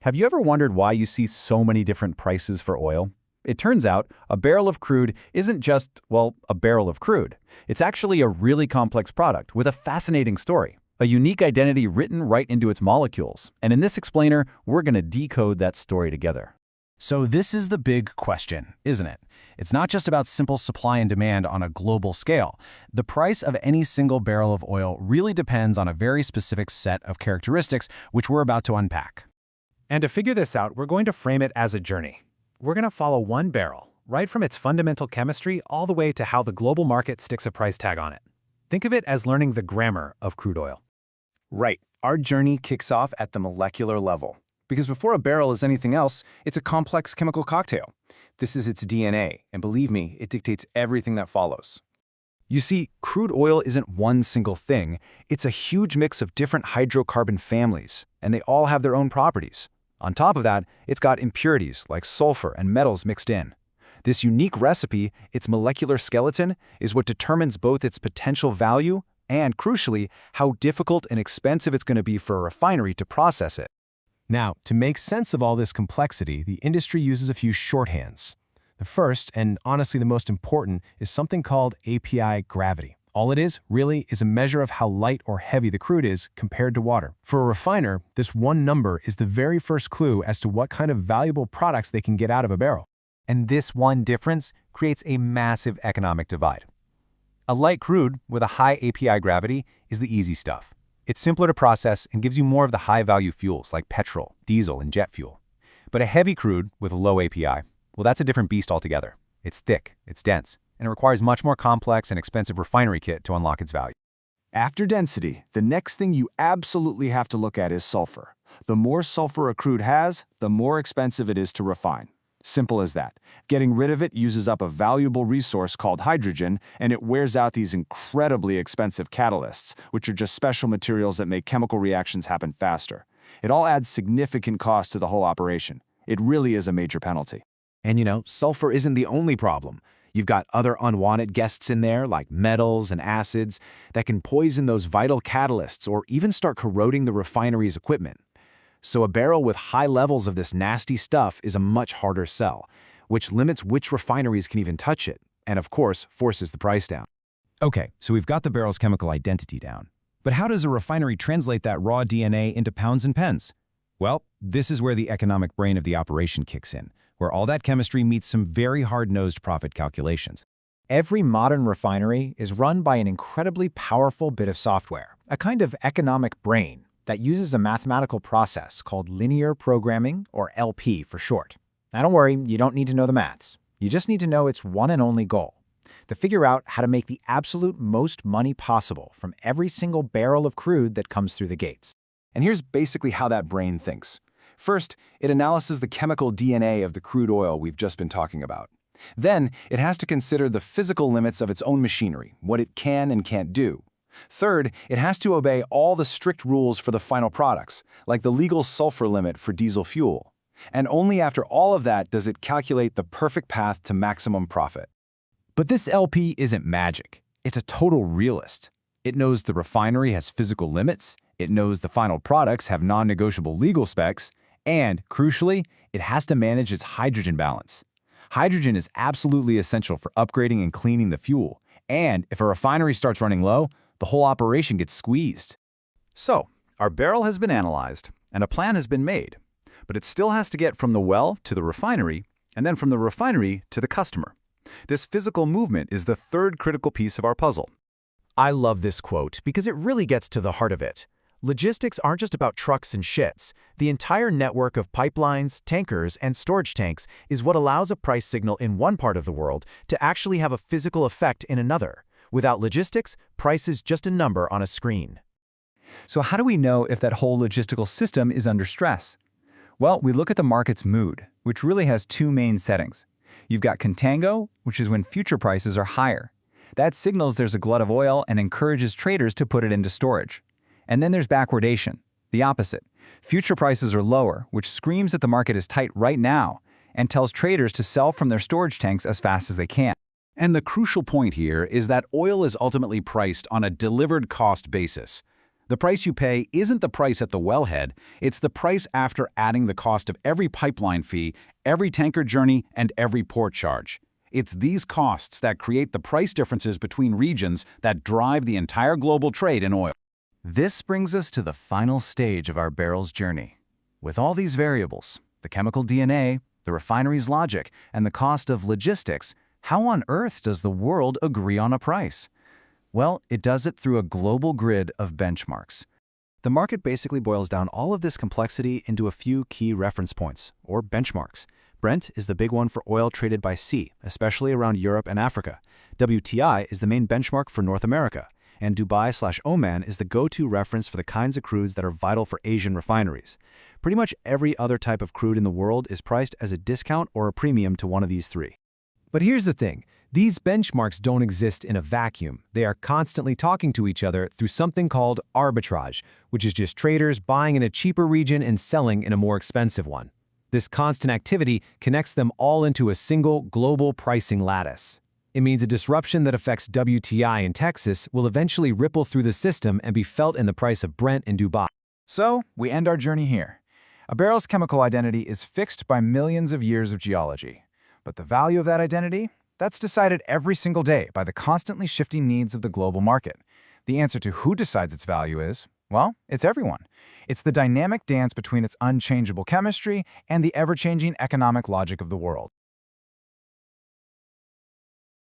Have you ever wondered why you see so many different prices for oil? It turns out a barrel of crude isn't just, well, a barrel of crude. It's actually a really complex product with a fascinating story, a unique identity written right into its molecules. And in this explainer, we're going to decode that story together. So this is the big question, isn't it? It's not just about simple supply and demand on a global scale. The price of any single barrel of oil really depends on a very specific set of characteristics, which we're about to unpack. And to figure this out, we're going to frame it as a journey. We're going to follow one barrel, right from its fundamental chemistry all the way to how the global market sticks a price tag on it. Think of it as learning the grammar of crude oil. Right. Our journey kicks off at the molecular level. Because before a barrel is anything else, it's a complex chemical cocktail. This is its DNA, and believe me, it dictates everything that follows. You see, crude oil isn't one single thing. It's a huge mix of different hydrocarbon families, and they all have their own properties. On top of that, it's got impurities like sulfur and metals mixed in. This unique recipe, its molecular skeleton, is what determines both its potential value and, crucially, how difficult and expensive it's going to be for a refinery to process it. Now, to make sense of all this complexity, the industry uses a few shorthands. The first, and honestly the most important, is something called API gravity. All it is, really, is a measure of how light or heavy the crude is compared to water. For a refiner, this one number is the very first clue as to what kind of valuable products they can get out of a barrel. And this one difference creates a massive economic divide. A light crude with a high API gravity is the easy stuff. It's simpler to process and gives you more of the high-value fuels like petrol, diesel, and jet fuel. But a heavy crude with a low API, well, that's a different beast altogether. It's thick, it's dense, and it requires much more complex and expensive refinery kit to unlock its value. After density, the next thing you absolutely have to look at is sulfur. The more sulfur a crude has, the more expensive it is to refine. Simple as that. Getting rid of it uses up a valuable resource called hydrogen, and it wears out these incredibly expensive catalysts, which are just special materials that make chemical reactions happen faster. It all adds significant cost to the whole operation. It really is a major penalty. And sulfur isn't the only problem. You've got other unwanted guests in there, like metals and acids, that can poison those vital catalysts or even start corroding the refinery's equipment. So a barrel with high levels of this nasty stuff is a much harder sell, which limits which refineries can even touch it, and of course, forces the price down. Okay, so we've got the barrel's chemical identity down. But how does a refinery translate that raw DNA into pounds and pence? Well, this is where the economic brain of the operation kicks in, where all that chemistry meets some very hard-nosed profit calculations. Every modern refinery is run by an incredibly powerful bit of software, a kind of economic brain that uses a mathematical process called linear programming, or LP for short. Now don't worry, you don't need to know the maths. You just need to know its one and only goal: to figure out how to make the absolute most money possible from every single barrel of crude that comes through the gates. And here's basically how that brain thinks. First, it analyzes the chemical DNA of the crude oil we've just been talking about. Then, it has to consider the physical limits of its own machinery, what it can and can't do. Third, it has to obey all the strict rules for the final products, like the legal sulfur limit for diesel fuel. And only after all of that does it calculate the perfect path to maximum profit. But this LP isn't magic. It's a total realist. It knows the refinery has physical limits, it knows the final products have non-negotiable legal specs, and, crucially, it has to manage its hydrogen balance. Hydrogen is absolutely essential for upgrading and cleaning the fuel, and if a refinery starts running low, the whole operation gets squeezed. So, our barrel has been analyzed, and a plan has been made. But it still has to get from the well to the refinery, and then from the refinery to the customer. This physical movement is the third critical piece of our puzzle. I love this quote because it really gets to the heart of it. Logistics aren't just about trucks and shits. The entire network of pipelines, tankers, and storage tanks is what allows a price signal in one part of the world to actually have a physical effect in another. Without logistics, price is just a number on a screen. So how do we know if that whole logistical system is under stress? Well, we look at the market's mood, which really has two main settings. You've got contango, which is when future prices are higher. That signals there's a glut of oil and encourages traders to put it into storage. And then there's backwardation, the opposite. Future prices are lower, which screams that the market is tight right now and tells traders to sell from their storage tanks as fast as they can. And the crucial point here is that oil is ultimately priced on a delivered cost basis. The price you pay isn't the price at the wellhead, it's the price after adding the cost of every pipeline fee, every tanker journey, and every port charge. It's these costs that create the price differences between regions that drive the entire global trade in oil. This brings us to the final stage of our barrel's journey. With all these variables, the chemical DNA, the refinery's logic, and the cost of logistics, how on earth does the world agree on a price? Well, it does it through a global grid of benchmarks. The market basically boils down all of this complexity into a few key reference points, or benchmarks. Brent is the big one for oil traded by sea, especially around Europe and Africa. WTI is the main benchmark for North America, and Dubai/Oman is the go-to reference for the kinds of crudes that are vital for Asian refineries. Pretty much every other type of crude in the world is priced as a discount or a premium to one of these three. But here's the thing. These benchmarks don't exist in a vacuum. They are constantly talking to each other through something called arbitrage, which is just traders buying in a cheaper region and selling in a more expensive one. This constant activity connects them all into a single global pricing lattice. It means a disruption that affects WTI in Texas will eventually ripple through the system and be felt in the price of Brent in Dubai. So, we end our journey here. A barrel's chemical identity is fixed by millions of years of geology. But the value of that identity? That's decided every single day by the constantly shifting needs of the global market. The answer to who decides its value is, well, it's everyone. It's the dynamic dance between its unchangeable chemistry and the ever-changing economic logic of the world.